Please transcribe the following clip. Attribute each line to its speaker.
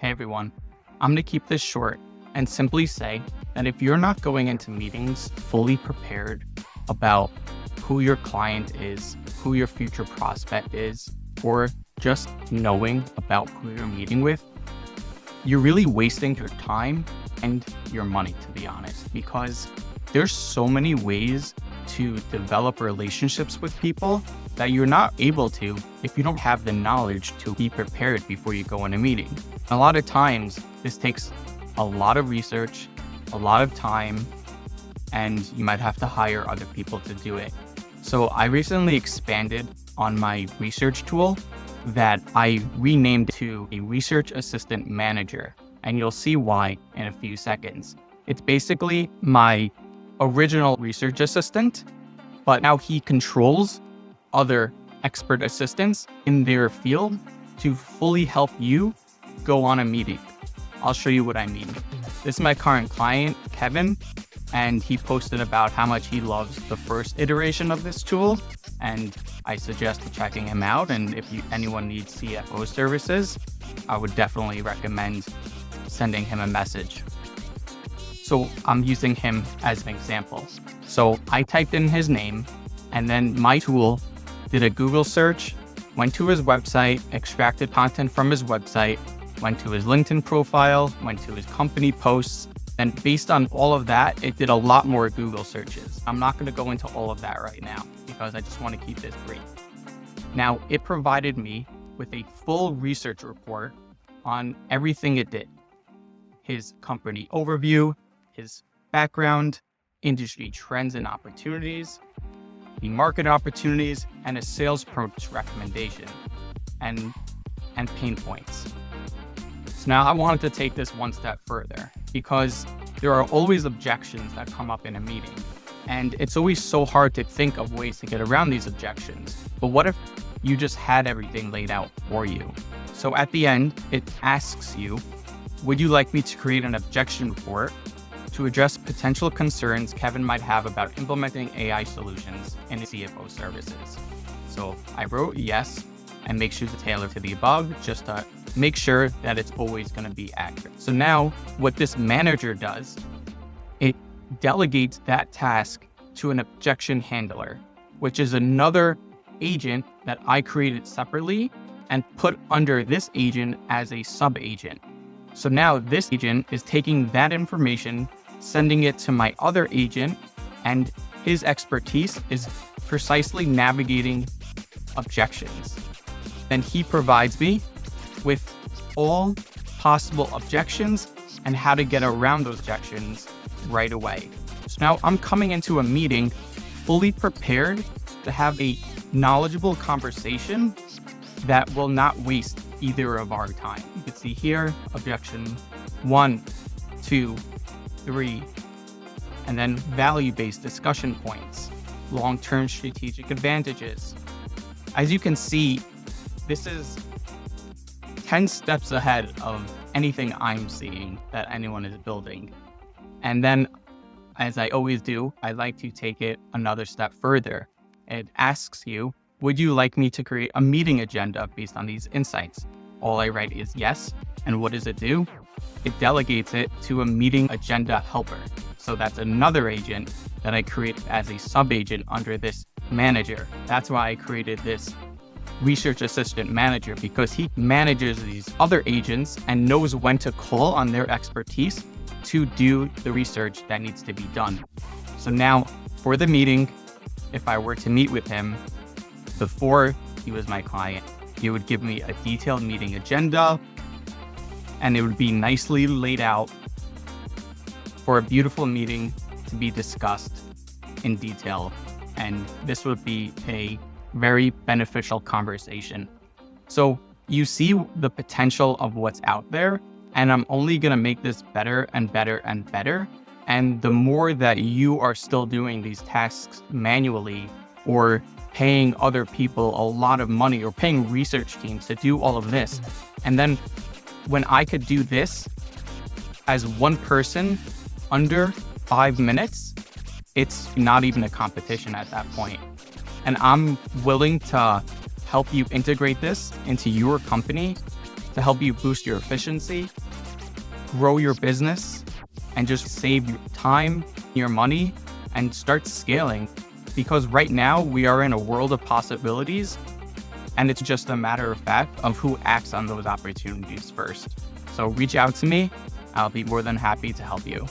Speaker 1: Hey everyone, I'm going to keep this short and simply say that if you're not going into meetings fully prepared about who your client is, who your future prospect is, or just knowing about who you're meeting with, you're really wasting your time and your money, to be honest, because there's so many ways to develop relationships with people that you're not able to if you don't have the knowledge to be prepared before you go in a meeting. A lot of times, this takes a lot of research, a lot of time, and you might have to hire other people to do it. So I recently expanded on my research tool that I renamed to a research assistant manager, and you'll see why in a few seconds. It's basically my original research assistant, but now he controls other expert assistants in their field to fully help you go on a meeting. I'll show you what I mean. This is my current client, Kevin, and he posted about how much he loves the first iteration of this tool, and I suggest checking him out. And if anyone needs CFO services, I would definitely recommend sending him a message. So I'm using him as an example. So I typed in his name, and then my tool did a Google search, went to his website, extracted content from his website, went to his LinkedIn profile, went to his company posts, and based on all of that, it did a lot more Google searches. I'm not going to go into all of that right now because I just want to keep this brief. Now, it provided me with a full research report on everything it did. His company overview, his background, industry trends and opportunities, the market opportunities, and a sales approach recommendation, and pain points. So now I wanted to take this one step further because there are always objections that come up in a meeting. And it's always so hard to think of ways to get around these objections. But what if you just had everything laid out for you? So at the end, it asks you, would you like me to create an objection report to address potential concerns Kevin might have about implementing AI solutions in CFO services? So I wrote yes, and make sure to tailor to the above, just to make sure that it's always going to be accurate. So now what this manager does, it delegates that task to an objection handler, which is another agent that I created separately and put under this agent as a sub-agent. So now this agent is taking that information, sending it to my other agent, and his expertise is precisely navigating objections. Then he provides me with all possible objections and how to get around those objections right away. So now I'm coming into a meeting fully prepared to have a knowledgeable conversation that will not waste either of our time. You can see here, objection 1, 2, 3, and then value-based discussion points, long-term strategic advantages. As you can see, this is 10 steps ahead of anything I'm seeing that anyone is building. And then, as I always do, I like to take it another step further. It asks you, would you like me to create a meeting agenda based on these insights? All I write is yes. And what does it do? It delegates it to a meeting agenda helper. So that's another agent that I created as a sub-agent under this manager. That's why I created this research assistant manager, because he manages these other agents and knows when to call on their expertise to do the research that needs to be done. So now for the meeting, if I were to meet with him before he was my client, he would give me a detailed meeting agenda, and it would be nicely laid out for a beautiful meeting to be discussed in detail. And this would be a very beneficial conversation. So you see the potential of what's out there, and I'm only going to make this better and better and better. And the more that you are still doing these tasks manually, or paying other people a lot of money, or paying research teams to do all of this, and then when I could do this as one person under 5 minutes, it's not even a competition at that point. And I'm willing to help you integrate this into your company to help you boost your efficiency, grow your business, and just save your time, your money, and start scaling. Because right now we are in a world of possibilities, and it's just a matter of fact of who acts on those opportunities first. So reach out to me. I'll be more than happy to help you.